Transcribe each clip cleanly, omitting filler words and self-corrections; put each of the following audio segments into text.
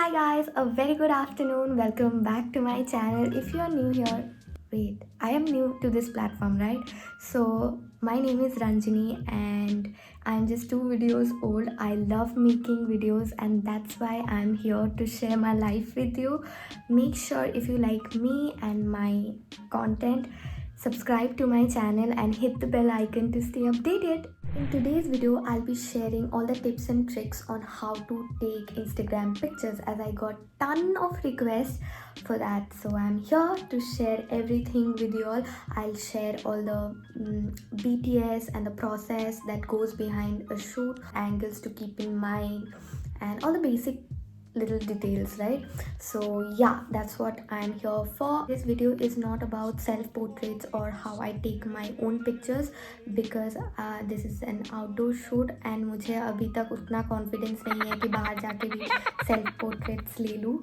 Hi guys, a very good afternoon. Welcome back to my channel. If you are new here, wait, I am new to this platform, right? So, my name is Ranjini and I'm just 2 videos old. I love making videos and that's why I'm here to share my life with you. Make sure if you like me and my content, subscribe to my channel and hit the bell icon to stay updated. In today's video, I'll be sharing all the tips and tricks on how to take Instagram pictures as I got ton of requests for that. So I'm here to share everything with you all. I'll share all the BTS and the process that goes behind a shoot, angles to keep in mind, and all the basic little details, right? So yeah, that's what I'm here for. This video is not about self-portraits or how I take my own pictures because this is an outdoor shoot and मुझे अभी तक उतना confidence नहीं है कि बाहर जाके भी self portraits ले लूँ.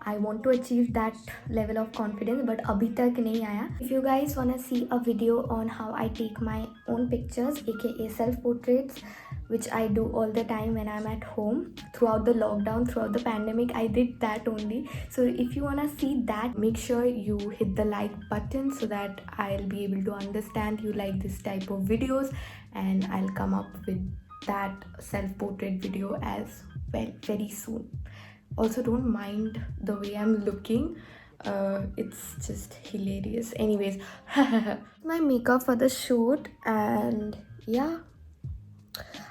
I want to achieve that level of confidence but अभी तक नहीं आया. If you guys wanna see a video on how I take my own pictures aka self portraits, which I do all the time when I'm at home throughout the lockdown, throughout the pandemic, I did that only. So if you wanna see that, make sure you hit the like button so that I'll be able to understand you like this type of videos and I'll come up with that self-portrait video as well very soon. Also, don't mind the way I'm looking. It's just hilarious. Anyways, my makeup for the shoot and yeah,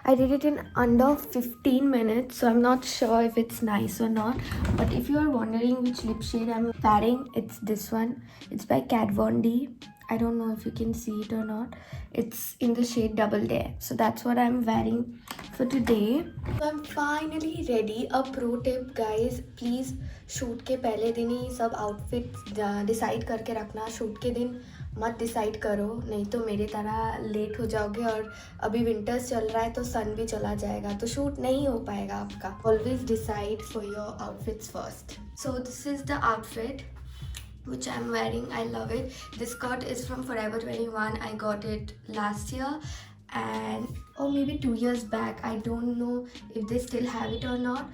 I did it in under 15 minutes, so I'm not sure if it's nice or not. But if you are wondering which lip shade I'm wearing, it's this one. It's by Kat Von D. I don't know if you can see it or not. It's in the shade Double Dare. So that's what I'm wearing for today. So I'm finally ready. A pro tip, guys, please shoot के पहले दिन ही सब outfits decide करके रखना. Shoot के दिन मत decide करो, नहीं तो मेरे तरह लेट हो जाओगे और अभी विंटर्स चल रहा है तो सन भी चला जाएगा तो शूट नहीं हो पाएगा आपका. Always decide for your outfits first. So this is the outfit which I'm wearing. I love it. This skirt is from Forever 21. I got it last year and or maybe 2 years back. I don't know if they still have it or not,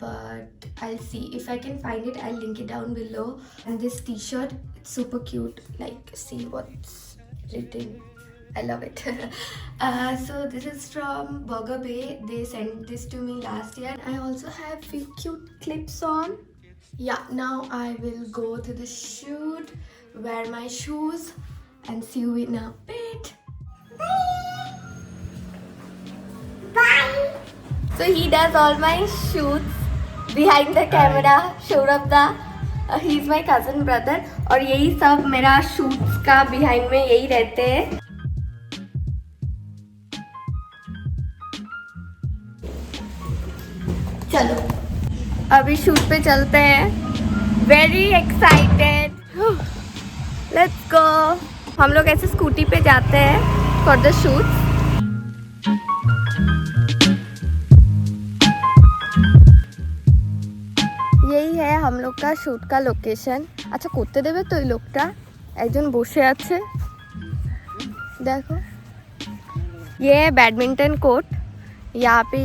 but I'll see if I can find it. I'll link it down below. And this t-shirt, it's super cute. Like, see what's written. I love it. So this is from Burger Bay. They sent this to me last year. I also have few cute clips on. Yeah, now I will go to the shoot, wear my shoes and see you in a bit. Bye. So he does all my shoots behind the camera. Shourabda, he's my cousin brother. और यही सब मेरा shoots का behind में यही रहते हैं. चलो अभी शूट पे चलते हैं. Very excited. Let's go. हम लोग ऐसे स्कूटी पे जाते हैं फॉर द शूट. यही है हम लोग का शूट का लोकेशन. अच्छा করতে দেবে তো এই লোকটা একজন বসে আছে देखो. ये है बैडमिंटन कोर्ट. यहाँ पे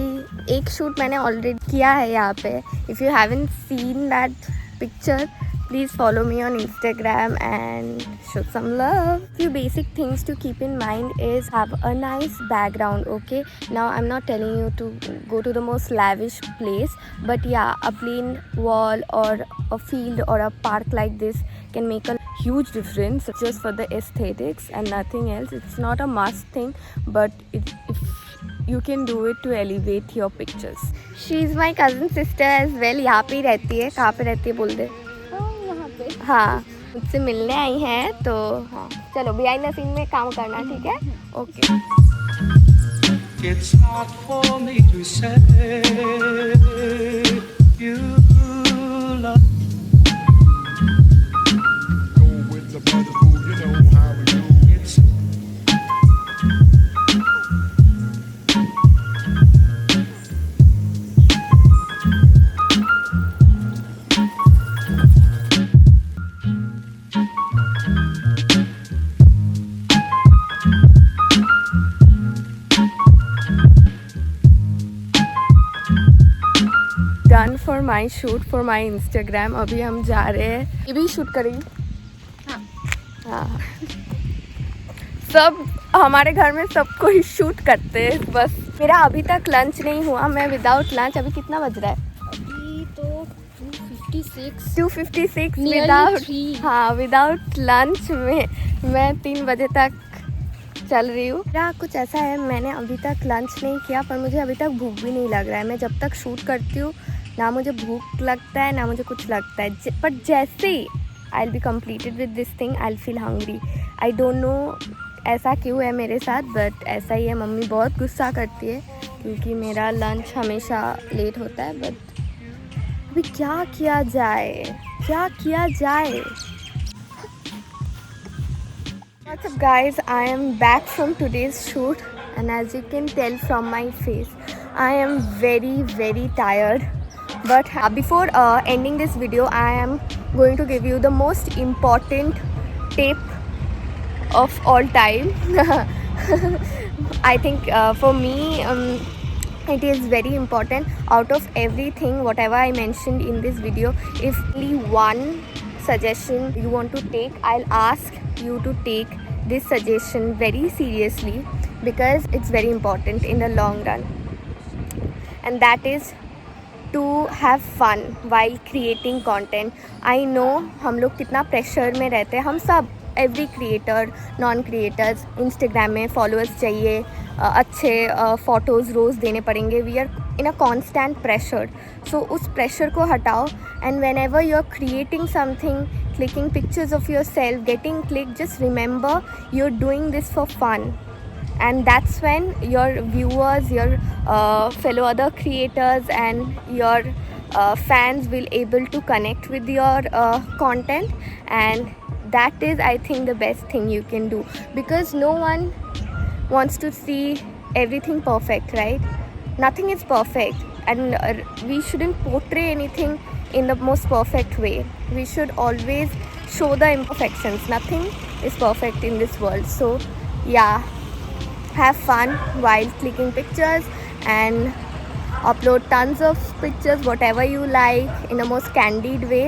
एक शूट मैंने ऑलरेडी किया है यहाँ पे. If you haven't seen that picture, please follow me on Instagram and show some love. Few basic things to keep in mind is have a nice background. Okay, now I'm not telling you to go to the most lavish place, but yeah, a plain wall or a field or a park like this can make a huge difference just for the aesthetics and nothing else. It's not a must thing, but if you can do it to elevate your pictures. She is my cousin sister as well. यहाँ पे ही रहती है. कहाँ पे रहती है बोल दे. हाँ, मुझसे मिलने आई हैं तो हाँ, चलो बिहाइंड द सीन में काम करना. ठीक है, okay. It's hard for me to say you love. Go with the brothers who you know how we do. It's done for my my shoot for my Instagram. अभी हम जा रहे हैं, ये भी शूट करेंगे. हाँ, सब हमारे घर में सबको ही शूट करते हैं. बस मेरा अभी तक लंच नहीं हुआ, मैं विदाउट लंच. अभी कितना बज रहा है? अभी तो 2:56 विदाउट, हाँ विदाउट लंच में मैं 3 बजे तक चल रही हूँ. मेरा कुछ ऐसा है, मैंने अभी तक लंच नहीं किया, पर मुझे अभी तक भूख भी नहीं लग रहा है. मैं जब तक शूट करती हूँ ना मुझे भूख लगता है ना मुझे कुछ लगता है. बट जैसे ही I will be completed with this thing I will feel hungry. I don't know ऐसा क्यों है मेरे साथ, बट ऐसा ही है. मम्मी बहुत गुस्सा करती है क्योंकि मेरा लंच हमेशा लेट होता है. बट अभी क्या किया जाए, क्या किया जाए. What's up guys, I am back from today's shoot and as you can tell from my face I am very tired. But before ending this video I am going to give you the most important tip of all time. I think for me it is very important. Out of everything whatever I mentioned in this video, if only one suggestion you want to take, I'll ask you to take this suggestion very seriously because it's very important in the long run, and that is to have fun while creating content. I know हम लोग कितना pressure में रहते हैं, हम सब, every creator, non creators. Instagram में followers चाहिए, अच्छे फ़ोटोज़ रोज़ देने पड़ेंगे. We are in a constant pressure. So उस प्रेशर को हटाओ and whenever you are creating something, clicking pictures of yourself, getting clicked, just remember you're doing this for fun. And that's when your viewers, your fellow other creators and your fans will able to connect with your content, and that is I think the best thing you can do, because no one wants to see everything perfect, right? Nothing is perfect, and we shouldn't portray anything in the most perfect way. We should always show the imperfections. Nothing is perfect in this world. So yeah, have fun while clicking pictures and upload tons of pictures, whatever you like, in a most candid way.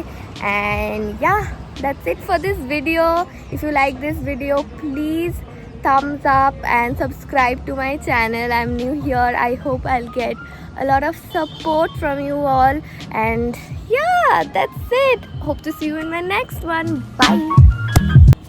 And yeah, that's it for this video. If you like this video, please thumbs up and subscribe to my channel. I'm new here. I hope I'll get a lot of support from you all, and yeah, that's it. Hope to see you in my next one. Bye.